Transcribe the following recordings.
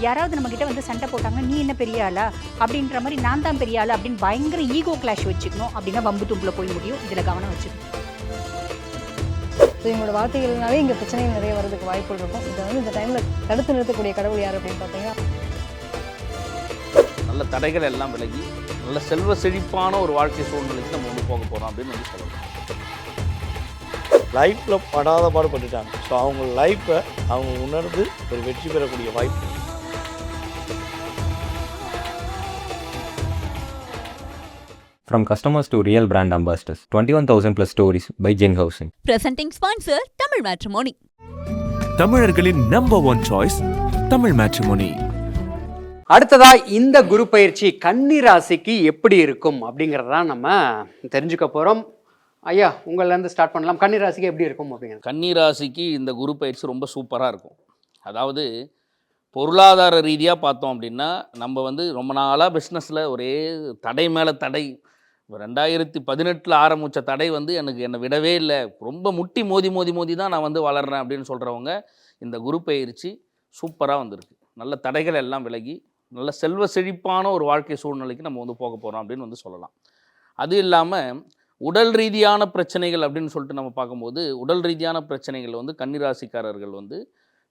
யாராவது நம்மக்கிட்ட வந்து சண்டை போட்டாங்கன்னா நீ என்ன பெரிய ஆளா அப்படின்ற மாதிரி நான் தான் பெரிய ஆளா அப்படின்னு பயங்கர ஈகோ கிளாஷ் வச்சுக்கணும். அப்படின்னா வம்பு தும்பில் போய் முடியும். இதில் கவனம் வச்சுக்கணும். ஸோ இவங்களோட வார்த்தைகள்னாலே இங்கே பிரச்சனைகள் நிறைய வரதுக்கு வாய்ப்புகள் இருக்கும். இதை வந்து இந்த டைமில் தடுத்து நிறுத்தக்கூடிய கடவுள் யார் அப்படின்னு பார்த்தீங்கன்னா, நல்ல தடைகள் எல்லாம் விலகி நல்ல செல்வ செழிப்பான ஒரு வாழ்க்கை சூழ்நிலைக்கு நம்ம வந்து போக போகிறோம் அப்படின்னு வந்து சொல்லலாம். லைஃப்பில் படாத பாடுபட்டுட்டாங்க. ஸோ அவங்க லைஃப்பை அவங்க உணர்ந்து ஒரு வெற்றி பெறக்கூடிய வாய்ப்பு. From customers to real brand ambassadors, 21,000 plus stories by Jing Housing. Presenting sponsor Tamil Matrimony. தமிழர்களின் நம்பர் 1 சாய்ஸ் தமிழ் மேட்ரிமோனி. அடுத்ததா இந்த குரு பயிற்சி கன்னி ராசிக்கு எப்படி இருக்கும் அப்படிங்கிறத நம்ம தெரிஞ்சுக்க போகிறோம். ஐயா, உங்கள்லேருந்து ஸ்டார்ட் பண்ணலாம். கன்னி ராசிக்கு எப்படி இருக்கும் அப்படிங்கிறது. கன்னி ராசிக்கு இந்த குரு பயிற்சி ரொம்ப சூப்பராக இருக்கும். அதாவது பொருளாதார ரீதியாக பார்த்தோம் அப்படின்னா நம்ம வந்து ரொம்ப நாளாக பிஸ்னஸில் ஒரே தடை மேலே தடை. 2018 ஆரம்பித்த தடை வந்து என்னை விடவே இல்லை, ரொம்ப முட்டி மோதி மோதி மோதி தான் நான் வந்து வளர்கிறேன் அப்படின்னு சொல்கிறவங்க இந்த குரு பயிற்சி சூப்பராக வந்திருக்கு. நல்ல தடைகள் எல்லாம் விலகி நல்ல செல்வ செழிப்பான ஒரு வாழ்க்கை சூழ்நிலைக்கு நம்ம வந்து போக போகிறோம் அப்படின்னு வந்து சொல்லலாம். அது இல்லாமல் உடல் ரீதியான பிரச்சனைகள் அப்படின்னு சொல்லிட்டு நம்ம பார்க்கும்போது, உடல் ரீதியான பிரச்சனைகள் வந்து கன்னிராசிக்காரர்கள் வந்து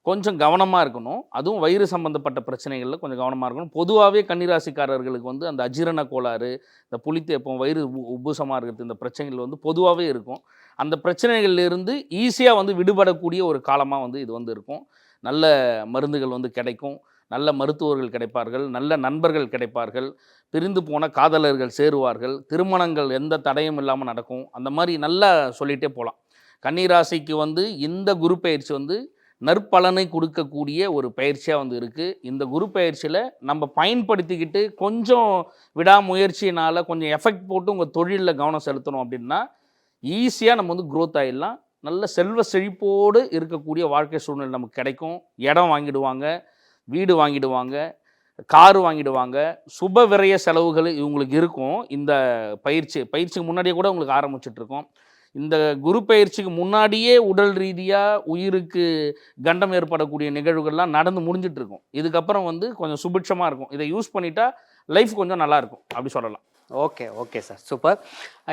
கொஞ்சம் கவனமாக இருக்கணும். அதுவும் வயிறு சம்மந்தப்பட்ட பிரச்சனைகளில் கொஞ்சம் கவனமாக இருக்கணும். பொதுவாகவே கன்னிராசிக்காரர்களுக்கு வந்து அந்த அஜீரண கோளாறு, இந்த புளித்தேப்பம், வயிறு உப்புசமாக இருக்கிறது, இந்த பிரச்சனைகள் வந்து பொதுவாகவே இருக்கும். அந்த பிரச்சனைகள்லேருந்து ஈஸியாக வந்து விடுபடக்கூடிய ஒரு காலமாக வந்து இது வந்து இருக்கும். நல்ல மருந்துகள் வந்து கிடைக்கும், நல்ல மருத்துவர்கள் கிடைப்பார்கள், நல்ல நண்பர்கள் கிடைப்பார்கள், பிரிந்து போன காதலர்கள் சேருவார்கள், திருமணங்கள் எந்த தடையும் இல்லாமல் நடக்கும். அந்த மாதிரி நல்லா சொல்லிகிட்டே போகலாம். கன்னிராசிக்கு வந்து இந்த குரு பயிற்சி வந்து நற்பலனை கொடுக்கக்கூடிய ஒரு பயிற்சியாக வந்து இருக்குது. இந்த குரு பயிற்சியில் நம்ம பயன்படுத்திக்கிட்டு கொஞ்சம் விடாமுயற்சினால் கொஞ்சம் எஃபெக்ட் போட்டு உங்கள் தொழிலில் கவனம் செலுத்தணும் அப்படின்னா ஈஸியாக நம்ம வந்து க்ரோத் ஆகிடலாம். நல்ல செல்வ செழிப்போடு இருக்கக்கூடிய வாழ்க்கை சூழ்நிலை நமக்கு கிடைக்கும். இடம் வாங்கிடுவாங்க, வீடு வாங்கிடுவாங்க, காரு வாங்கிடுவாங்க. சுப விரய செலவுகள் இவங்களுக்கு இருக்கும். இந்த பயிற்சிக்கு முன்னாடியே கூட உங்களுக்கு ஆரம்பிச்சிட்ருக்கோம். இந்த குரு பயிற்சிக்கு முன்னாடியே உடல் ரீதியாக உயிருக்கு கண்டம் ஏற்படக்கூடிய நிகழ்வுகள்லாம் நடந்து முடிஞ்சிட்ருக்கும். இதுக்கப்புறம் வந்து கொஞ்சம் சுபிட்சமாக இருக்கும். இதை யூஸ் பண்ணிட்டா லைஃப் கொஞ்சம் நல்லாயிருக்கும் அப்படி சொல்லலாம். Okay sir, super.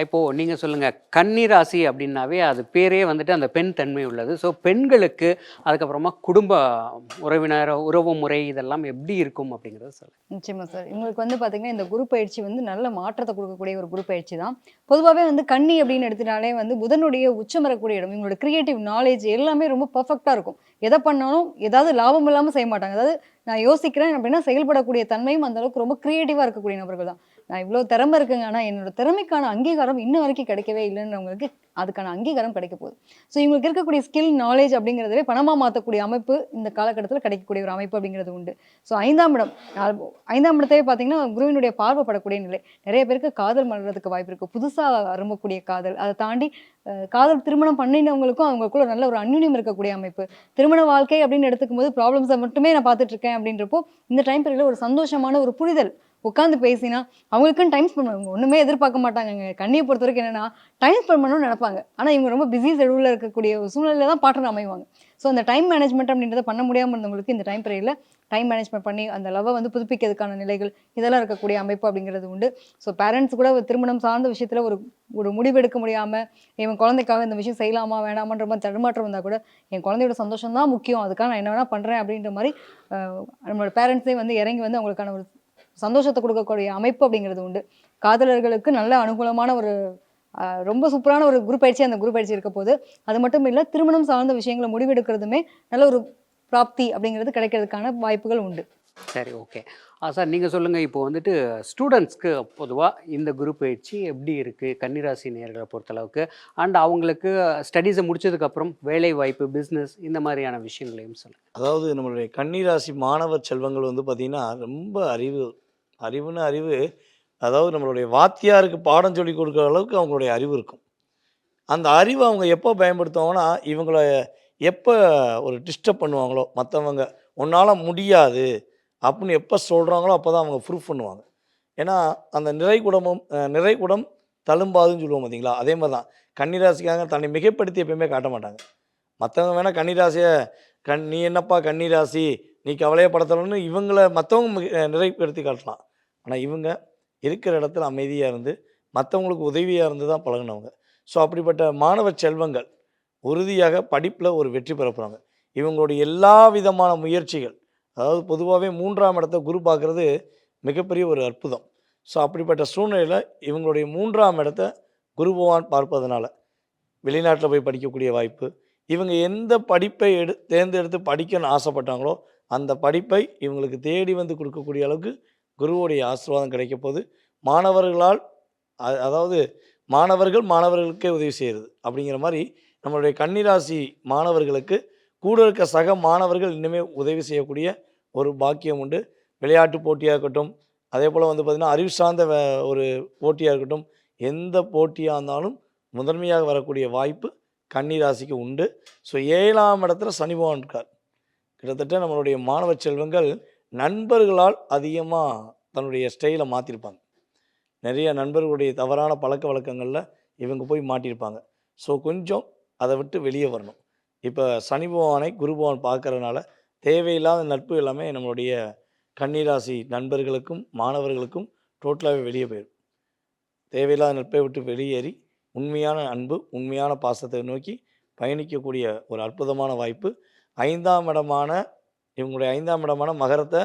இப்போது நீங்கள் சொல்லுங்கள், கன்னி ராசி அப்படின்னாவே அது பேரே வந்துட்டு அந்த பெண் தன்மை உள்ளது. ஸோ பெண்களுக்கு அதுக்கப்புறமா குடும்ப உறவினர் உறவு முறை இதெல்லாம் எப்படி இருக்கும் அப்படிங்கிறத சொல்லுங்கள். நிச்சயமா சார், இவங்களுக்கு வந்து பார்த்தீங்கன்னா இந்த குரு பயிற்சி வந்து நல்ல மாற்றத்தை கொடுக்கக்கூடிய ஒரு குரு பயிற்சி தான். பொதுவாகவே வந்து கன்னி அப்படின்னு எடுத்துட்டாலே வந்து புதனுடைய உச்சம் வரக்கூடிய இடம். இவங்களோட கிரியேட்டிவ் நாலேஜ் எல்லாமே ரொம்ப பர்ஃபெக்டாக இருக்கும். எதை பண்ணாலும் ஏதாவது லாபம் இல்லாமல் செய்ய மாட்டாங்க. அதாவது நான் யோசிக்கிறேன் அப்படின்னா செயல்படக்கூடிய தன்மையும் அந்த அளவுக்கு ரொம்ப கிரியேட்டிவாக இருக்கக்கூடிய நபர்கள் தான். நான் இவ்வளோ திறமை இருக்குங்க, ஆனால் என்னோட திறமைக்கான அங்கீகாரம் இன்ன வரைக்கும் கிடைக்கவே இல்லைன்றவங்களுக்கு அதுக்கான அங்கீகாரம் கிடைக்க போகுது. ஸோ இவங்களுக்கு இருக்கக்கூடிய ஸ்கில் நாலேஜ் அப்படிங்கிறதவே பணமாக மாற்றக்கூடிய அமைப்பு இந்த காலகட்டத்தில் கிடைக்கக்கூடிய ஒரு அமைப்பு அப்படிங்கிறது உண்டு. ஸோ 5ஆம் இடத்தையே பார்த்தீங்கன்னா குருவினுடைய பார்வைப்படக்கூடிய நிலை. நிறைய பேருக்கு காதல் மலர்றதுக்கு வாய்ப்பு இருக்குது. புதுசாக அரும்பக்கூடிய காதல், அதை தாண்டி காதல் திருமணம் பண்ணினவங்களுக்கும் அவங்களுக்குள்ள நல்ல ஒரு அந்யுன்யம் இருக்கக்கூடிய அமைப்பு. திருமண வாழ்க்கை அப்படின்னு எடுத்துக்கும் போது ப்ராப்ளம்ஸை மட்டுமே நான் பார்த்துட்டு இருக்கேன் அப்படின்றப்போ இந்த டைம் பீரியடில் ஒரு சந்தோஷமான ஒரு புரிதல், உட்காந்து பேசினா அவங்களுக்குன்னு டைம் ஸ்பெண்ட் பண்ணுவாங்க. ஒன்றுமே எதிர்பார்க்க மாட்டாங்க. கண்ணியை பொறுத்த வரைக்கும் என்னென்னா டைம் ஸ்பெண்ட் பண்ணணும்னு நினைப்பாங்க. ஆனால் இவங்க ரொம்ப பிஸி ஷெடியூலில் இருக்கக்கூடிய ஒரு சூழ்நிலையில் தான் பார்ட்னர் அமைவாங்க. ஸோ அந்த டைம் மேனேஜ்மெண்ட் அப்படின்றத பண்ண முடியாமல் இருந்தவங்களுக்கு இந்த டைம் பீரியடில் டைம் மேனேஜ்மெண்ட் பண்ணி அந்த லவ்வை வந்து புதுப்பிக்கிறதுக்கான நிலைகள் இதெல்லாம் இருக்கக்கூடிய அமைப்பு அப்படிங்கிறது உண்டு. ஸோ பேரண்ட்ஸ் கூட திருமணம் சார்ந்த விஷயத்தில் ஒரு முடிவெடுக்க முடியாமல் இவன் குழந்தைக்காக இந்த விஷயம் செய்யலாமா வேணாமன்ற மாதிரி தடுமாற்றம் வந்தால் கூட என் குழந்தையோட சந்தோஷம் தான் முக்கியம், அதுக்காக நான் என்ன வேணால் பண்ணுறேன் அப்படின்ற மாதிரி நம்மளோட பேரண்ட்ஸே வந்து இறங்கி வந்து அவங்களுக்கான ஒரு சந்தோஷத்தை கொடுக்கக்கூடிய அமைப்பு அப்படிங்கிறது உண்டு. காதலர்களுக்கு நல்ல அனுகூலமான ஒரு ரொம்ப சூப்பரான ஒரு குரு பயிற்சி அந்த குரு பயிற்சி இருக்க போது. அது மட்டும் இல்லை, திருமணம் சார்ந்த விஷயங்களை முடிவெடுக்கிறதுமே நல்ல ஒரு பிராப்தி அப்படிங்கிறது கிடைக்கிறதுக்கான வாய்ப்புகள் உண்டு. சரி, ஓகே சார், நீங்கள் சொல்லுங்கள். இப்போ வந்துட்டு ஸ்டூடெண்ட்ஸ்க்கு பொதுவாக இந்த குரு பயிற்சி எப்படி இருக்குது கன்னிராசி நேயர்களை பொறுத்தளவுக்கு, அண்ட் அவங்களுக்கு ஸ்டடீஸை முடிச்சதுக்கப்புறம் வேலை வாய்ப்பு, பிஸ்னஸ், இந்த மாதிரியான விஷயங்களையும் சொல்லுங்கள். அதாவது நம்மளுடைய கன்னிராசி மாணவர் செல்வங்கள் வந்து பார்த்திங்கன்னா ரொம்ப அறிவு. அதாவது நம்மளுடைய வாத்தியாருக்கு பாடம் சொல்லி கொடுக்குற அளவுக்கு அவங்களுடைய அறிவு இருக்கும். அந்த அறிவை அவங்க எப்போ பயன்படுத்துவாங்கன்னா, இவங்கள எப்போ ஒரு டிஸ்டர்ப் பண்ணுவாங்களோ மற்றவங்க, உன்னால் முடியாது அப்படின்னு எப்போ சொல்கிறாங்களோ அப்போ தான் அவங்க ப்ரூஃப் பண்ணுவாங்க. ஏன்னா அந்த நிறைகுடம் தழும்பாதுன்னு சொல்லுவோம் பார்த்தீங்களா, அதே மாதிரி தான் கன்னிராசிக்காக தன்னை மிகைப்படுத்தி எப்பயுமே காட்ட மாட்டாங்க. மற்றவங்க வேணால் கன்னிராசியை நீ என்னப்பா கன்னிராசி நீ கவலையப்படுத்தணும்னு இவங்கள மற்றவங்க நிறைப்படுத்தி காட்டலாம். ஆனால் இவங்க இருக்கிற இடத்துல அமைதியாக இருந்து மற்றவங்களுக்கு உதவியாக இருந்து தான் பழகினவங்க. ஸோ அப்படிப்பட்ட மாணவ செல்வங்கள் உறுதியாக படிப்பில் ஒரு வெற்றி பெற போகிறாங்க. இவங்களுடைய எல்லா விதமான முயற்சிகள், அதாவது பொதுவாகவே 3ஆம் இடத்த குரு பார்க்குறது மிகப்பெரிய ஒரு அற்புதம். ஸோ அப்படிப்பட்ட சூழ்நிலையில் இவங்களுடைய 3ஆம் இடத்த குரு பகவான் பார்ப்பதனால வெளிநாட்டில் போய் படிக்கக்கூடிய வாய்ப்பு, இவங்க எந்த படிப்பை தேர்ந்தெடுத்து படிக்கணும்னு ஆசைப்பட்டாங்களோ அந்த படிப்பை இவங்களுக்கு தேடி வந்து கொடுக்கக்கூடிய அளவுக்கு குருவுடைய ஆசீர்வாதம் கிடைக்க போது. மாணவர்களால் அதாவது மாணவர்களுக்கே உதவி செய்கிறது அப்படிங்கிற மாதிரி நம்மளுடைய கன்னிராசி மாணவர்களுக்கு கூட இருக்க சக மாணவர்கள் இன்னுமே உதவி செய்யக்கூடிய ஒரு பாக்கியம் உண்டு. விளையாட்டு போட்டியாக இருக்கட்டும், அதே போல் வந்து பார்த்திங்கன்னா அறிவு சார்ந்த ஒரு போட்டியாக இருக்கட்டும், எந்த போட்டியாக இருந்தாலும் முதன்மையாக வரக்கூடிய வாய்ப்பு கன்னிராசிக்கு உண்டு. ஸோ 7ஆம் இடத்துல சனி பகவான் இருக்கார். கிட்டத்தட்ட நம்மளுடைய மாணவ செல்வங்கள் நண்பர்களால் அதிகமாக தன்னுடைய ஸ்டைலை மாற்றிருப்பாங்க. நிறைய நண்பர்களுடைய தவறான பழக்க வழக்கங்களில் இவங்க போய் மாட்டியிருப்பாங்க. ஸோ கொஞ்சம் அதை விட்டு வெளியே வரணும். இப்போ சனி பகவானை குரு பகவான் பார்க்கறதுனால தேவையில்லாத நட்பு எல்லாமே நம்மளுடைய கன்னிராசி நண்பர்களுக்கும் மாணவர்களுக்கும் டோட்டலாகவே வெளியே போயிடும். தேவையில்லாத நட்பை விட்டு வெளியேறி உண்மையான அன்பு, உண்மையான பாசத்தை நோக்கி பயணிக்கக்கூடிய ஒரு அற்புதமான வாய்ப்பு. 5ஆம் இடமான இவங்களுடைய 5ஆம் இடமான மகரத்தை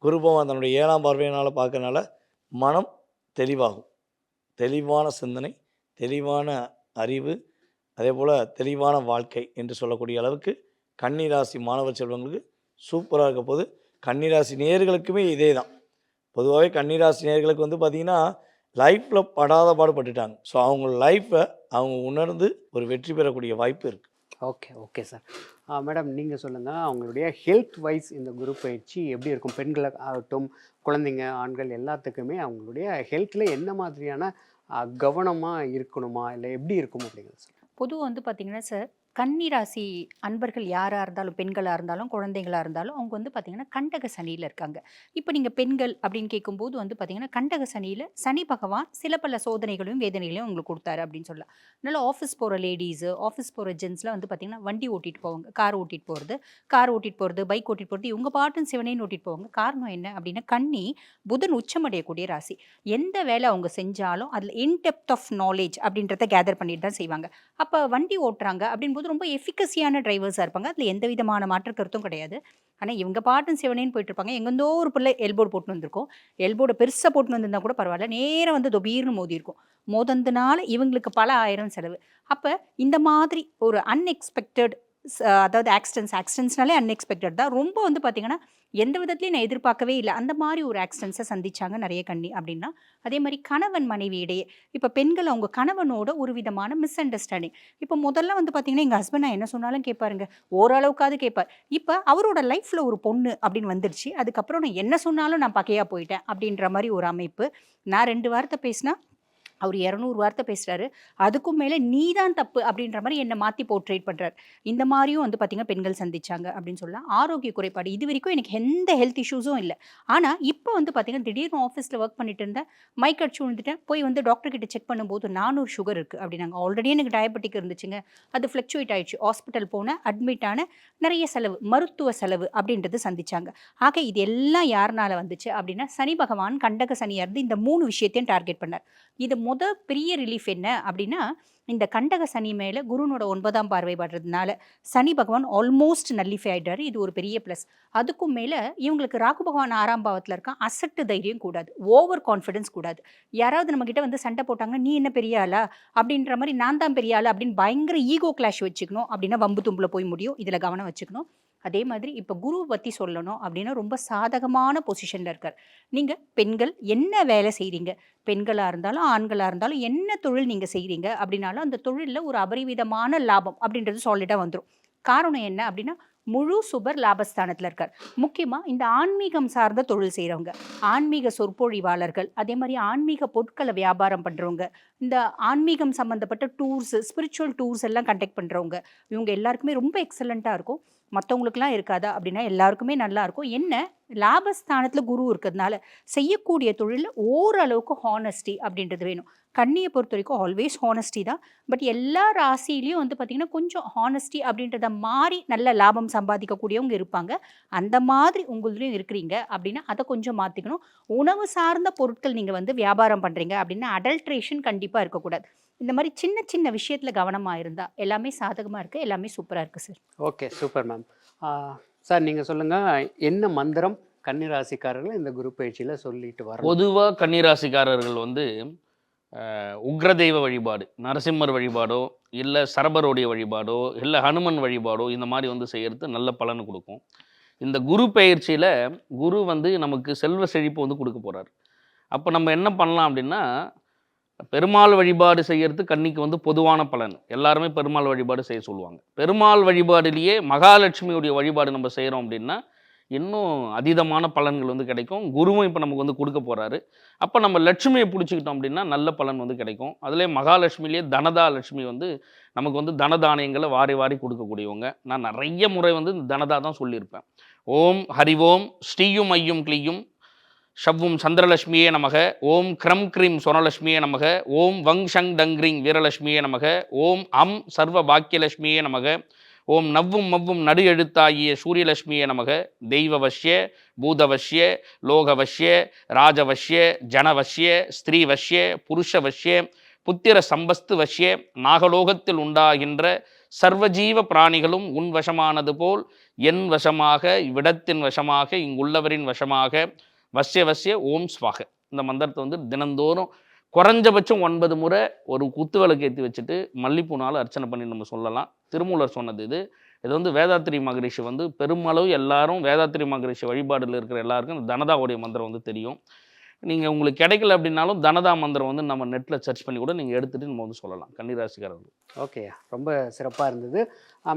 குரு பகவான் தன்னுடைய 7ஆம் பார்வையினால் பார்க்கறனால மனம் தெளிவாகும். தெளிவான சிந்தனை, தெளிவான அறிவு, அதே போல் தெளிவான வாழ்க்கை என்று சொல்லக்கூடிய அளவுக்கு கன்னிராசி மாணவ செல்வங்களுக்கு சூப்பராக இருக்க போது. கன்னிராசி நேயர்களுக்குமே இதே தான். பொதுவாகவே கன்னிராசி நேயர்களுக்கு வந்து பார்த்திங்கன்னா லைஃப்பில் படாத பாடுபட்டுட்டாங்க. ஸோ அவங்க லைஃப்பை அவங்க உணர்ந்து ஒரு வெற்றி பெறக்கூடிய வாய்ப்பு இருக்குது. Okay sir. மேடம் நீங்கள் சொல்லுங்கள், அவங்களுடைய ஹெல்த் வைஸ் இந்த குரு பயிற்சி எப்படி இருக்கும்? பெண்களுக்கு ஆகட்டும், குழந்தைங்க, ஆண்கள் எல்லாத்துக்குமே அவங்களுடைய ஹெல்த்தில் என்ன மாதிரியான கவனமாக இருக்கணுமா, இல்லை எப்படி இருக்கும் அப்படிங்கிறது சார்? பொதுவாக வந்து பார்த்தீங்கன்னா சார், கன்னிராசி அன்பர்கள் யாராக இருந்தாலும், பெண்களாக இருந்தாலும், குழந்தைகளாக இருந்தாலும், அவங்க வந்து பார்த்தீங்கன்னா கண்டக சனியில் இருக்காங்க. இப்போ நீங்கள் பெண்கள் அப்படின்னு கேட்கும்போது வந்து பார்த்தீங்கன்னா கண்டக சனியில் சனி பகவான் சில பல சோதனைகளையும் வேதனைகளையும் உங்களுக்கு கொடுத்தாரு அப்படின்னு சொல்லலாம். அதனால் ஆஃபீஸ் போகிற லேடிஸு, ஆஃபீஸ் போகிற ஜென்ஸ்லாம் வந்து பார்த்தீங்கன்னா வண்டி ஓட்டிகிட்டு போவாங்க, கார் ஓட்டிகிட்டு போகிறது, பைக் ஓட்டிகிட்டு போகிறது, இவங்க பாட்டுன்னு சிவனேன்னு ஓட்டிகிட்டு போவாங்க. காரணம் என்ன அப்படின்னா, கன்னி புதன் உச்சமடையக்கூடிய ராசி. எந்த வேலை அவங்க செஞ்சாலும் அதில் இன்டெப்த் ஆஃப் நாலேஜ் அப்படின்றத கேதர் பண்ணிட்டு தான் செய்வாங்க. அப்போ வண்டி ஓட்டுறாங்க அப்படின்போது ரொம்ப எஃபிகசியான டிரைவர்ஸாக இருப்பாங்க. அதில் எந்த விதமான மாற்று கருத்தும் கிடையாது. ஆனால் இவங்க பாட்டுன்னு சிவனேன்னு போயிட்டு இருப்பாங்க. எங்கேருந்தோ ஒரு பிள்ளை எல்போர்டு போட்டுன்னு வந்திருக்கும். எல்போர்டை பெருசாக போட்டுன்னு வந்திருந்தா கூட பரவாயில்ல, நேராக வந்து தொபீர்னு மோதி இருக்கும். மோதந்தனால இவங்களுக்கு பல ஆயிரம் செலவு. அப்போ இந்த மாதிரி ஒரு அன்எக்ஸ்பெக்டட், அதாவது ஆக்சிடென்ட்ஸ்னாலே அன்எக்ஸ்பெக்டட் தான். ரொம்ப வந்து பார்த்திங்கன்னா எந்த விதத்துலையும் நான் எதிர்பார்க்கவே இல்லை, அந்த மாதிரி ஒரு ஆக்சிடென்ட்ஸை சந்திச்சாங்க நிறைய கன்னி அப்படின்னா. அதே மாதிரி கணவன் மனைவி இடையே, இப்போ பெண்கள் அவங்க கணவனோட ஒரு விதமான மிஸ் அண்டர்ஸ்டாண்டிங். இப்போ முதல்ல வந்து பார்த்திங்கன்னா எங்கள் ஹஸ்பண்ட் நான் என்ன சொன்னாலும் கேட்பாருங்க, ஓரளவுக்காவது கேட்பார். இப்போ அவரோட லைஃப்பில் ஒரு பொண்ணு அப்படின்னு வந்துடுச்சு, அதுக்கப்புறம் நான் என்ன சொன்னாலும் நான் பகையாக போயிட்டேன் அப்படின்ற மாதிரி ஒரு அமைப்பு. நான் 2 வார்த்தை பேசினா அவர் 200 வார்த்தை பேசுகிறாரு, அதுக்கும் மேலே நீ தான் தப்பு அப்படின்ற மாதிரி என்னை மாற்றி போர்ட்ரேட் பண்ணுறாரு. இந்த மாதிரியும் வந்து பார்த்திங்கன்னா பெண்கள் சந்திச்சாங்க அப்படின்னு சொல்லலாம். ஆரோக்கிய குறைபாடு, இது வரைக்கும் எனக்கு எந்த ஹெல்த் இஷ்யூஸும் இல்லை. ஆனால் இப்போ வந்து பார்த்திங்கன்னா திடீர்னு ஆஃபீஸில் ஒர்க் பண்ணிட்டு இருந்தேன், மைக் அடிச்சு விழுந்துட்டேன். போய் வந்து டாக்டர் கிட்ட செக் பண்ணும்போது 400 சுகர் இருக்குது அப்படின்னாங்க. ஆல்ரெடி எனக்கு டயபெட்டிக் இருந்துச்சுங்க, அது ஃப்ளக்சுவேட் ஆயிடுச்சு. ஹாஸ்பிட்டல் போனேன், அட்மிட் ஆன, நிறைய செலவு, மருத்துவ செலவு அப்படின்றது சந்திச்சாங்க. ஆக இது எல்லாம் யாருனால வந்துச்சு அப்படின்னா, சனி பகவான் கண்டக சனியாக இருந்து இந்த 3 விஷயத்தையும் டார்கெட் பண்ணார். இது பெரிய ரிலீஃப் என்ன அப்படின்னா, இந்த கண்டக சனி மேலே குருனோட 9ஆம் பார்வை படுறதுனால சனி பகவான் ஆல்மோஸ்ட் நல்லிஃபை ஆகிட்டாரு. இது ஒரு பெரிய ப்ளஸ். அதுக்கும் மேலே இவங்களுக்கு ராகு பகவான் 6ஆம் பாவத்தில் இருக்கான். அசட்டு தைரியம் கூடாது, ஓவர் கான்ஃபிடென்ஸ் கூடாது. யாராவது நம்மக்கிட்ட வந்து சண்டை போட்டாங்க, நீ என்ன பெரிய ஆளா அப்படின்ற மாதிரி, நான் தான் பெரிய ஆளா அப்படின்னு பயங்கர ஈகோ கிளாஷ் வச்சுக்கணும் அப்படின்னா வம்பு தும்பில் போய் முடியும். இதில் கவனம் வச்சுக்கணும். அதே மாதிரி இப்போ குரு பற்றி சொல்லணும் அப்படின்னா ரொம்ப சாதகமான பொசிஷனில் இருக்கார். நீங்கள் பெண்கள் என்ன வேலை செய்கிறீங்க, பெண்களாக இருந்தாலும் ஆண்களாக இருந்தாலும் என்ன தொழில் நீங்கள் செய்கிறீங்க அப்படின்னாலும் அந்த தொழிலில் ஒரு அபரிவிதமான லாபம் அப்படின்றது சாலிடாக வந்துடும். காரணம் என்ன அப்படின்னா, முழு சுபர் லாபஸ்தானத்தில் இருக்கார். முக்கியமாக இந்த ஆன்மீகம் சார்ந்த தொழில் செய்கிறவங்க, ஆன்மீக சொற்பொழிவாளர்கள், அதே மாதிரி ஆன்மீக பொருட்களை வியாபாரம் பண்ணுறவங்க, இந்த ஆன்மீகம் சம்மந்தப்பட்ட டூர்ஸ், ஸ்பிரிச்சுவல் டூர்ஸ் எல்லாம் கண்டக்ட் பண்ணுறவங்க, இவங்க எல்லாருக்குமே ரொம்ப எக்ஸலண்ட்டாக இருக்கும். மற்றவங்களுக்குலாம் இருக்காதா அப்படின்னா எல்லாருக்குமே நல்லா இருக்கும். என்ன லாபஸ்தானத்தில் குரு இருக்கிறதுனால செய்யக்கூடிய தொழிலில் ஓரளவுக்கு ஹானஸ்டி அப்படின்றது வேணும். கன்னியை பொறுத்த வரைக்கும் ஆல்வேஸ் ஹானஸ்டி தான். பட் எல்லா ராசியிலையும் வந்து பார்த்திங்கன்னா கொஞ்சம் ஹானஸ்டி அப்படின்றத மாறி நல்ல லாபம் சம்பாதிக்கக்கூடியவங்க இருப்பாங்க. அந்த மாதிரி உங்களுடையும் இருக்கிறீங்க அப்படின்னா அதை கொஞ்சம் மாற்றிக்கணும். உணவு சார்ந்த பொருட்கள் நீங்கள் வந்து வியாபாரம் பண்ணுறீங்க அப்படின்னா அடல்ட்ரேஷன் கண்டிப்பாக இருக்கக்கூடாது. இந்த மாதிரி சின்ன சின்ன விஷயத்தில் கவனமாக இருந்தால் எல்லாமே சாதகமாக இருக்குது, எல்லாமே சூப்பராக இருக்குது sir. Okay, super ma'am. Sir நீங்கள் சொல்லுங்கள், என்ன மந்திரம் கன்னிராசிக்காரர்கள் இந்த குரு பயிற்சியில் சொல்லிட்டு வர? பொதுவாக கன்னிராசிக்காரர்கள் வந்து உக்ரதெய்வ வழிபாடு, நரசிம்மர் வழிபாடோ இல்லை சரபரோடைய வழிபாடோ இல்லை ஹனுமன் வழிபாடோ இந்த மாதிரி வந்து செய்கிறது நல்ல பலன் கொடுக்கும். இந்த குரு பயிற்சியில் குரு வந்து நமக்கு செல்வ செழிப்பு வந்து கொடுக்க போகிறார். அப்போ நம்ம என்ன பண்ணலாம் அப்படின்னா, பெருமாள் வழிபாடு செய்கிறது கன்னிக்கு வந்து பொதுவான பலன். எல்லாருமே பெருமாள் வழிபாடு செய்ய சொல்லுவாங்க. பெருமாள் வழிபாடுலேயே மகாலட்சுமியுடைய வழிபாடு நம்ம செய்கிறோம் அப்படின்னா இன்னும் அதீதமான பலன்கள் வந்து கிடைக்கும். குருவும் இப்போ நமக்கு வந்து கொடுக்க போகிறாரு. அப்போ நம்ம லட்சுமியை பிடிச்சிக்கிட்டோம் அப்படின்னா நல்ல பலன் வந்து கிடைக்கும். அதுலேயே மகாலட்சுமியிலே தனதா லட்சுமி வந்து நமக்கு வந்து தனதானியங்களை வாரி வாரி கொடுக்கக்கூடியவங்க. நான் நிறைய முறை வந்து இந்த தனதா தான் சொல்லியிருப்பேன். ஓம் ஹரிவோம் ஸ்ரீயும் ஐயும் கிளியும் ஷவ்வும் சந்திரலட்சுமியே நமக, ஓம் க்ரம் க்ரீம் சொனலட்சுமியே நமக, ஓம் வங் ஷங் டங்க்ரிங் வீரலட்சுமியே நமக, ஓம் அம் சர்வ பாக்கியலட்சுமியே நமக, ஓம் நவ்வும் மவ்வும் நடு எழுத்தாகிய சூரியலட்சுமியே நமக, தெய்வவஷ்ய பூதவஷ்ய லோகவஷ்ய ராஜவஷ்ய ஜனவஷ்ய ஸ்திரீவஷ்ய புருஷவஷ்ய புத்திர சம்பஸ்து வஷ்ய, நாகலோகத்தில் உண்டாகின்ற சர்வஜீவ பிராணிகளும் உன் வசமானது போல் என் வசமாக, இவ்விடத்தின் வசமாக, இங்குள்ளவரின் வசமாக, வஷ்ய வஷ்ய ஓம் ஸ்வாக. இந்த மந்திரத்தை வந்து தினந்தோறும் குறைஞ்சபட்சம் 9 முறை ஒரு குத்துவிளக்கு ஏற்றி வச்சுட்டு மல்லிப்பூனால் அர்ச்சனை பண்ணி நம்ம சொல்லலாம். திருமூலர் சொன்னது இது. இது வந்து வேதாத்திரி மகரிஷி வந்து பெருமளவு எல்லாரும் வேதாத்திரி மகரிஷி வழிபாடில் இருக்கிற எல்லாருக்கும் இந்த தனதாவுடைய மந்திரம் வந்து தெரியும். நீங்கள் உங்களுக்கு கிடைக்கல அப்படின்னாலும் தனதா மந்திரம் வந்து நம்ம நெட்டில் சர்ச் பண்ணி கூட நீங்கள் எடுத்துகிட்டு நம்ம வந்து சொல்லலாம் கன்னிராசிக்காரர்கள். ஓகே, ரொம்ப சிறப்பாக இருந்தது.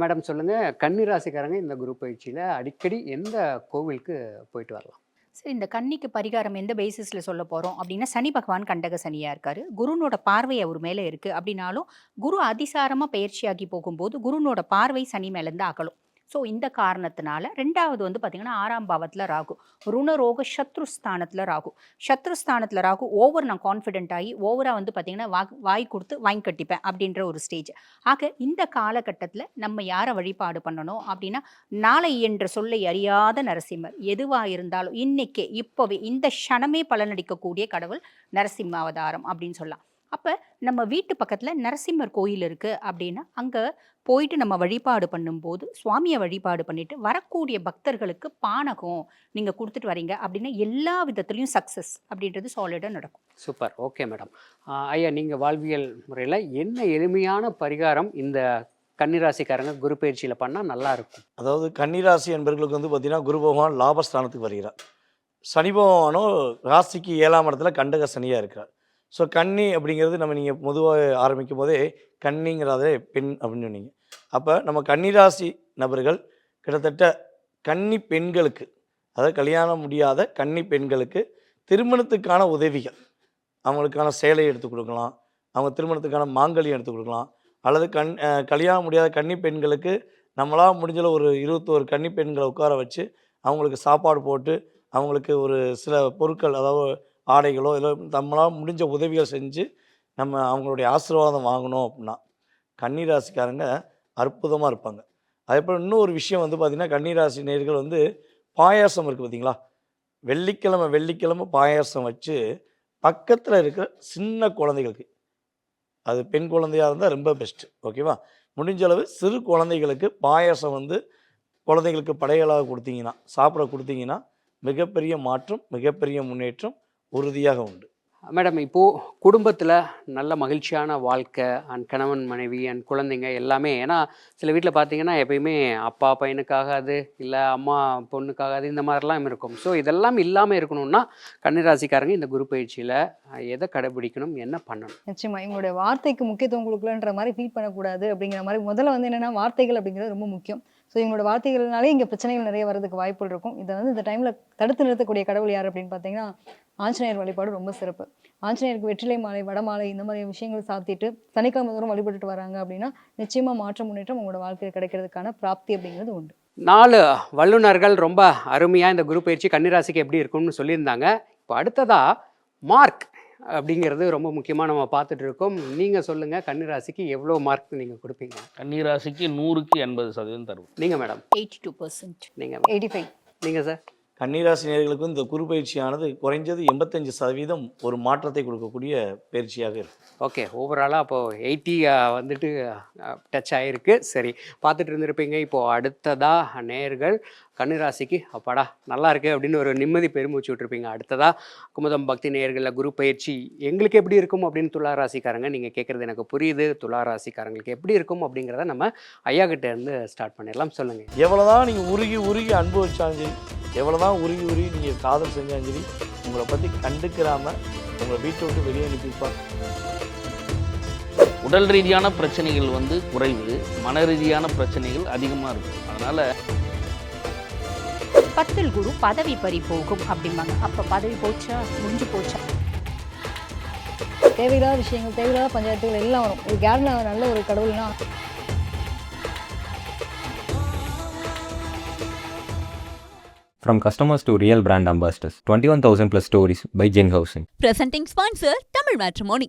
மேடம் சொல்லுங்கள், கன்னிராசிக்காரங்க இந்த குரு பயிற்சியில் அடிக்கடி எந்த கோவிலுக்கு போயிட்டு வரலாம்? சரி, இந்த கன்னிக்கு பரிகாரம் எந்த பேசிஸில் சொல்ல போகிறோம் அப்படின்னா, சனி பகவான் கண்டக சனியாக இருக்கார். குருனோட பார்வை அவர் மேலே இருக்குது அப்படின்னாலும் குரு அதிசாரமாக பயிற்சியாகி போகும்போது குருனோட பார்வை சனி மேலேருந்து அகலும். ஸோ இந்த காரணத்தினால ரெண்டாவது வந்து பார்த்திங்கன்னா 6ஆம் பாவத்தில் ராகு, ருணரோக சத்ருஸ்தானத்தில் ராகு. சத்ருஸ்தானத்தில் ராகு ஓவர் நான் கான்ஃபிடென்ட் ஆகி ஓவராக வந்து பார்த்திங்கன்னா வாய் கொடுத்து வாங்கி கட்டிப்பேன் அப்படின்ற ஒரு ஸ்டேஜ். ஆக இந்த காலகட்டத்தில் நம்ம யாரை வழிபாடு பண்ணணும் அப்படின்னா, நாளை என்ற சொல்லை அறியாத நரசிம்மர். எதுவாக இருந்தாலும் இன்னைக்கே இப்போவே இந்த க்ஷணமே பலனளிக்கக்கூடிய கடவுள் நரசிம்ம அவதாரம் அப்படின்னு சொல்லலாம். அப்போ நம்ம வீட்டு பக்கத்தில் நரசிம்மர் கோயில் இருக்குது அப்படின்னா அங்கே போயிட்டு நம்ம வழிபாடு பண்ணும்போது சுவாமியை வழிபாடு பண்ணிவிட்டு வரக்கூடிய பக்தர்களுக்கு பானகம் நீங்கள் கொடுத்துட்டு வரீங்க அப்படின்னா எல்லா விதத்துலேயும் சக்ஸஸ் அப்படின்றது சாலிடாக நடக்கும். சூப்பர். Okay madam. ஐயா, நீங்கள் வாழ்வியல் முறையில் என்ன எளிமையான பரிகாரம் இந்த கன்னிராசிக்காரங்க குரு பயிற்சியில் பண்ணால் நல்லா இருக்கும்? அதாவது கன்னிராசி என்பவர்களுக்கு வந்து பார்த்திங்கன்னா குரு பகவான் லாபஸ்தானத்துக்கு வருகிறார். சனி பகவானோ ராசிக்கு 7ஆம் இடத்துல கண்டக சனியாக இருக்கிறார். ஸோ கன்னி அப்படிங்கிறது நம்ம நீங்கள் பொதுவாக ஆரம்பிக்கும் போதே கன்னிங்கிறதே பெண் அப்படின்னு சொன்னீங்க. அப்போ நம்ம கன்னிராசி நபர்கள் கிட்டத்தட்ட கன்னி பெண்களுக்கு, அதாவது கல்யாணம் முடியாத கன்னி பெண்களுக்கு திருமணத்துக்கான உதவிகள், அவங்களுக்கான சேலை எடுத்து கொடுக்கலாம், அவங்க திருமணத்துக்கான மாங்கல்யம் எடுத்து கொடுக்கலாம், அல்லது கல்யாணம் முடியாத கன்னி பெண்களுக்கு நம்மளால் முடிஞ்சல ஒரு 21 கன்னி பெண்களை உட்கார வச்சு அவங்களுக்கு சாப்பாடு போட்டு அவங்களுக்கு ஒரு சில பொருட்கள், அதாவது ஆடைகளோ இல்லை நம்மளால் முடிஞ்ச உதவிகள் செஞ்சு நம்ம அவங்களுடைய ஆசீர்வாதம் வாங்கணும் அப்படின்னா கன்னிராசிக்காரங்க அற்புதமாக இருப்பாங்க. அதே போல் இன்னொரு விஷயம் வந்து பார்த்திங்கன்னா, கன்னிராசி நேயர்கள் வந்து பாயாசம் இருக்குது பார்த்திங்களா, வெள்ளிக்கிழமை பாயாசம் வச்சு பக்கத்தில் இருக்கிற சின்ன குழந்தைகளுக்கு, அது பெண் குழந்தையாக இருந்தால் ரொம்ப பெஸ்ட்டு, ஓகேவா, முடிஞ்ச அளவு சிறு குழந்தைகளுக்கு பாயாசம் வந்து குழந்தைகளுக்கு படையலாக கொடுத்தீங்கன்னா, சாப்பிட கொடுத்தீங்கன்னா மிகப்பெரிய மாற்றம், மிகப்பெரிய முன்னேற்றம் உறுதியாக உண்டு. மேடம், இப்போது குடும்பத்தில் நல்ல மகிழ்ச்சியான வாழ்க்கை அண்ட் கணவன் மனைவி அண்ட் குழந்தைங்க எல்லாமே, ஏன்னா சில வீட்டில் பார்த்தீங்கன்னா எப்பயுமே அப்பா பையனுக்காகாது, இல்லை அம்மா பொண்ணுக்காகாது, இந்த மாதிரிலாம் இருக்கும். ஸோ இதெல்லாம் இல்லாமல் இருக்கணும்னா கன்னிராசிக்காரங்க இந்த குரு பயிற்சியில் எதை கடைபிடிக்கணும், என்ன பண்ணணும்? நிச்சயமா இவங்களுடைய வார்த்தைக்கு முக்கியத்துவம் கொடுக்கலன்ற மாதிரி ஃபீல் பண்ணக்கூடாது. அப்படிங்கிற மாதிரி முதல்ல வந்து என்னென்னா வார்த்தைகள் அப்படிங்கிறது ரொம்ப முக்கியம். ஸோ இவங்களோட வார்த்தைகள்னாலே இங்கே பிரச்சனைகள் நிறைய வரதுக்கு வாய்ப்புகள் இருக்கும். இதை வந்து இந்த டைமில் தடுத்து நிறுத்தக்கூடிய கடவுள் யார் அப்படின்னு பார்த்தீங்கன்னா, ஆஞ்சநேயர் வழிபாடு ரொம்ப சிறப்பு. ஆஞ்சநேயருக்கு வெற்றிலை மாலை, வடமாலை இந்த மாதிரி விஷயங்கள் சாத்திட்டு சனிக்கிழமை தோறும் வழிபட்டுட்டு வராங்க அப்படின்னா நிச்சயமாக மாற்றம், முன்னேற்றம் உங்களோட வாழ்க்கையில் கிடைக்கிறதுக்கான பிராப்தி அப்படிங்கிறது உண்டு. 4 வல்லுநர்கள் ரொம்ப அருமையாக இந்த குரு பயிற்சி கன்னிராசிக்கு எப்படி இருக்கும்னு சொல்லியிருந்தாங்க. இப்போ அடுத்ததாக மார்க் அப்படிங்கிறது ரொம்ப முக்கியமாக நம்ம பார்த்துட்டு இருக்கோம். நீங்கள் சொல்லுங்கள், கன்னிராசிக்கு எவ்வளோ மார்க் நீங்கள் கொடுப்பீங்க? கன்னிராசிக்கு 100க்கு 80% தருவோம். நீங்கள் மேடம்? 82%. நீங்கள் 85. நீங்கள் சார்? கன்னிராசி நேயர்களுக்கு இந்த குரு பயிற்சியானது குறைஞ்சது 85% ஒரு மாற்றத்தை கொடுக்கக்கூடிய பயிற்சியாக இருக்கும். ஓகே, ஓவராலாக அப்போது 80 வந்துட்டு டச் ஆகிருக்கு. சரி, பார்த்துட்டு இருந்திருப்பீங்க. இப்போது அடுத்ததாக நேயர்கள் கன்னிராசிக்கு அப்பாடா நல்லா இருக்கு அப்படின்னு ஒரு நிம்மதி பெருமூச்சு விட்டுருப்பீங்க. அடுத்ததாக குமுதம் பக்தி நேயர்களில் குரு பயிற்சி எங்களுக்கு எப்படி இருக்கும் அப்படின்னு துளாராசிக்காரங்க நீங்கள் கேட்குறது எனக்கு புரியுது. துளாராசிக்காரங்களுக்கு எப்படி இருக்கும் அப்படிங்கிறத நம்ம ஐயா கிட்ட இருந்து ஸ்டார்ட் பண்ணிடலாம். சொல்லுங்கள். எவ்வளோதான் நீங்கள் உருகி உருகி அன்பு வச்சாலும் சரி, எவ்வளோதான் உருகி உருகி நீங்கள் காதல் செஞ்சாலும் சரி, உங்களை பற்றி கண்டுக்கிறாமல் உங்களை வீட்டை விட்டு வெளியே அனுப்பிப்பார். உடல் ரீதியான பிரச்சனைகள் வந்து குறைவு, மன ரீதியான பிரச்சனைகள் அதிகமாக இருக்கும். அதனால் 10ல் குரு பதவி பறி போகும் அப்படிம்பாங்க. அப்போ பதவி போச்சா, முடிஞ்சு போச்சா? தேவையில்லாத விஷயங்கள், தேவையில்லாத பஞ்சாயத்துகள் எல்லாம் வரும். ஒரு கேரளா நல்ல ஒரு கடவுள்னா From customers to real brand ambassadors, 21,000 plus stories by Jin Housing. Presenting sponsor Tamil Matrimony.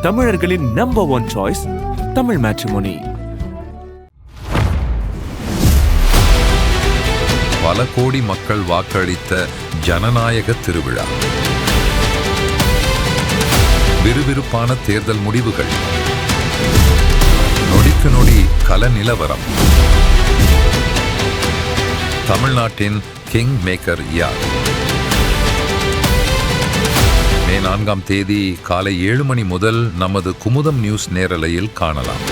தமிழர்களின் number one choice Tamil matrimony. பல கோடி மக்கள் வாக்களித்த ஜனநாயக திருவிழா. விறுவிறுப்பான தேர்தல் முடிவுகள், நொடிக்கு நொடி கள நிலவரம். தமிழ்நாட்டின் கிங் மேக்கர் யார்? மே 4ஆம் தேதி காலை 7 மணி முதல் நமது குமுதம் நியூஸ் நேரலையில் காணலாம்.